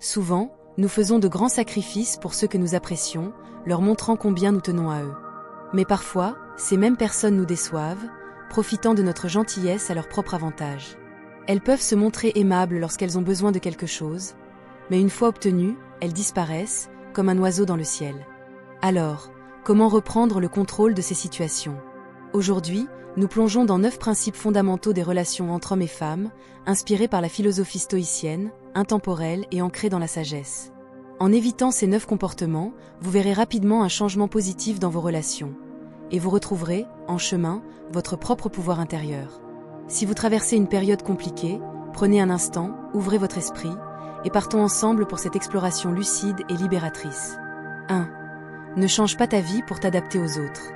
Souvent, nous faisons de grands sacrifices pour ceux que nous apprécions, leur montrant combien nous tenons à eux. Mais parfois, ces mêmes personnes nous déçoivent, profitant de notre gentillesse à leur propre avantage. Elles peuvent se montrer aimables lorsqu'elles ont besoin de quelque chose, mais une fois obtenues, elles disparaissent, comme un oiseau dans le ciel. Alors, comment reprendre le contrôle de ces situations ? Aujourd'hui, nous plongeons dans 9 principes fondamentaux des relations entre hommes et femmes, inspirés par la philosophie stoïcienne, intemporelle et ancrée dans la sagesse. En évitant ces 9 comportements, vous verrez rapidement un changement positif dans vos relations. Et vous retrouverez, en chemin, votre propre pouvoir intérieur. Si vous traversez une période compliquée, prenez un instant, ouvrez votre esprit, et partons ensemble pour cette exploration lucide et libératrice. 1. Ne change pas ta vie pour t'adapter aux autres.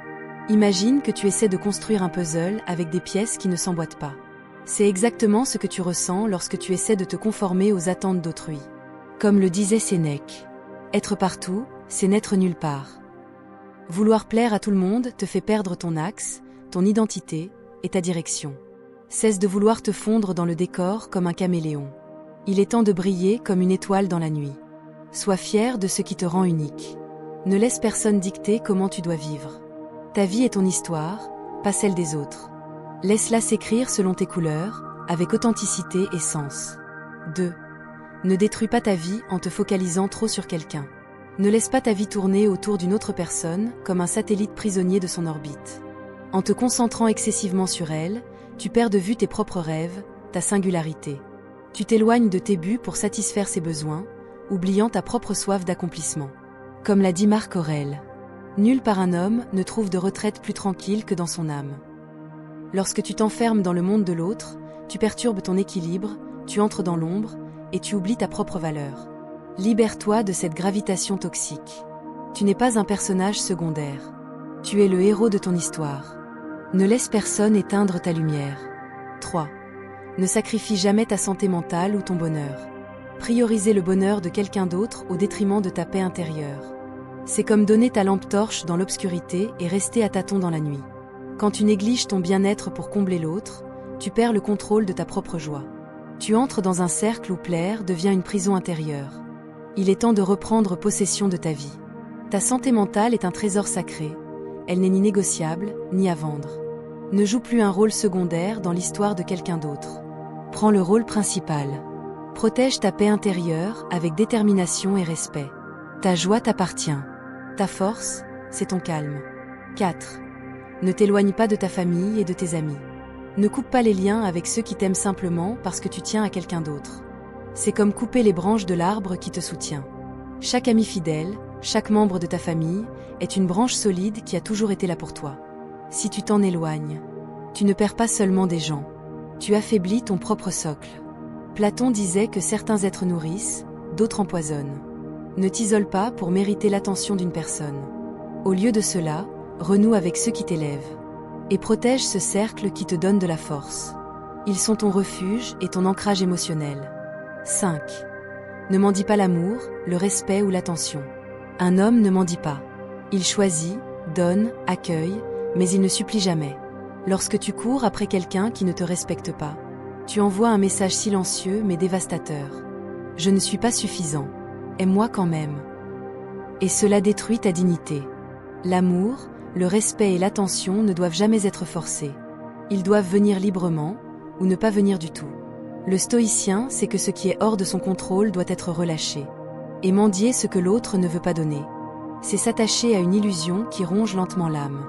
Imagine que tu essaies de construire un puzzle avec des pièces qui ne s'emboîtent pas. C'est exactement ce que tu ressens lorsque tu essaies de te conformer aux attentes d'autrui. Comme le disait Sénèque, être partout, c'est n'être nulle part. Vouloir plaire à tout le monde te fait perdre ton axe, ton identité et ta direction. Cesse de vouloir te fondre dans le décor comme un caméléon. Il est temps de briller comme une étoile dans la nuit. Sois fier de ce qui te rend unique. Ne laisse personne dicter comment tu dois vivre. Ta vie est ton histoire, pas celle des autres. Laisse-la s'écrire selon tes couleurs, avec authenticité et sens. 2. Ne détruis pas ta vie en te focalisant trop sur quelqu'un. Ne laisse pas ta vie tourner autour d'une autre personne, comme un satellite prisonnier de son orbite. En te concentrant excessivement sur elle, tu perds de vue tes propres rêves, ta singularité. Tu t'éloignes de tes buts pour satisfaire ses besoins, oubliant ta propre soif d'accomplissement. Comme l'a dit Marc Aurèle, nul par un homme ne trouve de retraite plus tranquille que dans son âme. Lorsque tu t'enfermes dans le monde de l'autre, tu perturbes ton équilibre, tu entres dans l'ombre, et tu oublies ta propre valeur. Libère-toi de cette gravitation toxique. Tu n'es pas un personnage secondaire. Tu es le héros de ton histoire. Ne laisse personne éteindre ta lumière. 3. Ne sacrifie jamais ta santé mentale ou ton bonheur. Prioriser le bonheur de quelqu'un d'autre au détriment de ta paix intérieure. C'est comme donner ta lampe torche dans l'obscurité et rester à tâtons dans la nuit. Quand tu négliges ton bien-être pour combler l'autre, tu perds le contrôle de ta propre joie. Tu entres dans un cercle où plaire devient une prison intérieure. Il est temps de reprendre possession de ta vie. Ta santé mentale est un trésor sacré. Elle n'est ni négociable, ni à vendre. Ne joue plus un rôle secondaire dans l'histoire de quelqu'un d'autre. Prends le rôle principal. Protège ta paix intérieure avec détermination et respect. Ta joie t'appartient. Ta force, c'est ton calme. 4. Ne t'éloigne pas de ta famille et de tes amis. Ne coupe pas les liens avec ceux qui t'aiment simplement parce que tu tiens à quelqu'un d'autre. C'est comme couper les branches de l'arbre qui te soutient. Chaque ami fidèle, chaque membre de ta famille, est une branche solide qui a toujours été là pour toi. Si tu t'en éloignes, tu ne perds pas seulement des gens. Tu affaiblis ton propre socle. Platon disait que certains êtres nourrissent, d'autres empoisonnent. Ne t'isole pas pour mériter l'attention d'une personne. Au lieu de cela, renoue avec ceux qui t'élèvent. Et protège ce cercle qui te donne de la force. Ils sont ton refuge et ton ancrage émotionnel. 5. Ne mendie pas l'amour, le respect ou l'attention. Un homme ne mendie pas. Il choisit, donne, accueille, mais il ne supplie jamais. Lorsque tu cours après quelqu'un qui ne te respecte pas, tu envoies un message silencieux mais dévastateur. Je ne suis pas suffisant. Aime-moi quand même. Et cela détruit ta dignité. L'amour, le respect et l'attention ne doivent jamais être forcés. Ils doivent venir librement, ou ne pas venir du tout. Le stoïcien sait que ce qui est hors de son contrôle doit être relâché. Et mendier ce que l'autre ne veut pas donner. C'est s'attacher à une illusion qui ronge lentement l'âme.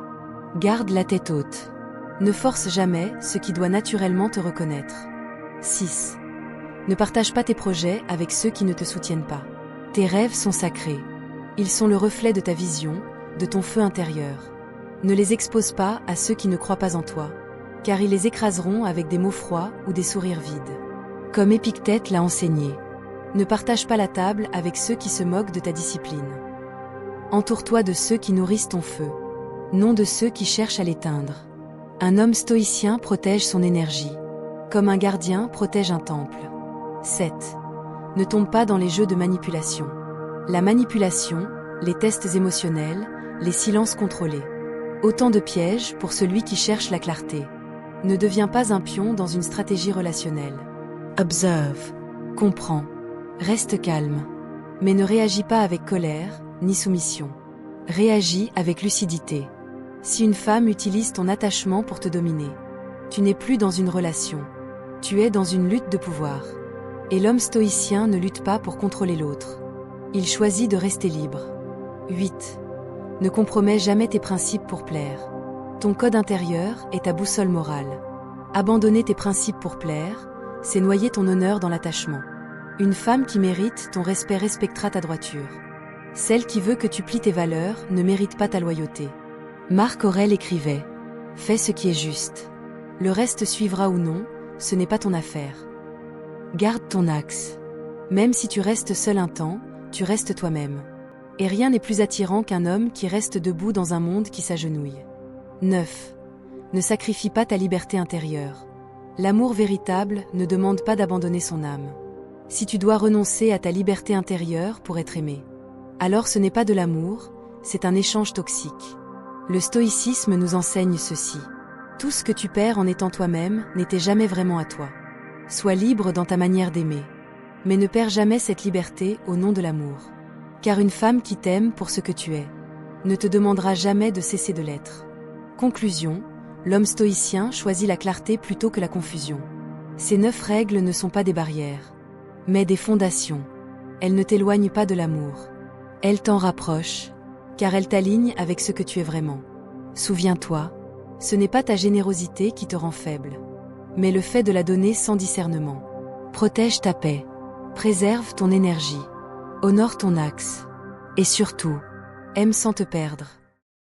Garde la tête haute. Ne force jamais ce qui doit naturellement te reconnaître. 6. Ne partage pas tes projets avec ceux qui ne te soutiennent pas. Tes rêves sont sacrés. Ils sont le reflet de ta vision, de ton feu intérieur. Ne les expose pas à ceux qui ne croient pas en toi, car ils les écraseront avec des mots froids ou des sourires vides. Comme Épictète l'a enseigné, ne partage pas la table avec ceux qui se moquent de ta discipline. Entoure-toi de ceux qui nourrissent ton feu, non de ceux qui cherchent à l'éteindre. Un homme stoïcien protège son énergie, comme un gardien protège un temple. 7. Ne tombe pas dans les jeux de manipulation. La manipulation, les tests émotionnels, les silences contrôlés. Autant de pièges pour celui qui cherche la clarté. Ne deviens pas un pion dans une stratégie relationnelle. Observe. Comprends. Reste calme. Mais ne réagis pas avec colère, ni soumission. Réagis avec lucidité. Si une femme utilise ton attachement pour te dominer, tu n'es plus dans une relation. Tu es dans une lutte de pouvoir. Et l'homme stoïcien ne lutte pas pour contrôler l'autre. Il choisit de rester libre. 8. Ne compromets jamais tes principes pour plaire. Ton code intérieur est ta boussole morale. Abandonner tes principes pour plaire, c'est noyer ton honneur dans l'attachement. Une femme qui mérite ton respect respectera ta droiture. Celle qui veut que tu plies tes valeurs ne mérite pas ta loyauté. Marc Aurèle écrivait « Fais ce qui est juste. Le reste suivra ou non, ce n'est pas ton affaire. Garde ton axe. Même si tu restes seul un temps, tu restes toi-même. Et rien n'est plus attirant qu'un homme qui reste debout dans un monde qui s'agenouille. 9. Ne sacrifie pas ta liberté intérieure. L'amour véritable ne demande pas d'abandonner son âme. Si tu dois renoncer à ta liberté intérieure pour être aimé, alors ce n'est pas de l'amour, c'est un échange toxique. Le stoïcisme nous enseigne ceci. Tout ce que tu perds en étant toi-même n'était jamais vraiment à toi. Sois libre dans ta manière d'aimer. Mais ne perds jamais cette liberté au nom de l'amour. Car une femme qui t'aime pour ce que tu es ne te demandera jamais de cesser de l'être. Conclusion, l'homme stoïcien choisit la clarté plutôt que la confusion. Ces 9 règles ne sont pas des barrières, mais des fondations. Elles ne t'éloignent pas de l'amour. Elles t'en rapprochent, car elles t'alignent avec ce que tu es vraiment. Souviens-toi, ce n'est pas ta générosité qui te rend faible, mais le fait de la donner sans discernement. Protège ta paix, préserve ton énergie, honore ton axe, et surtout, aime sans te perdre.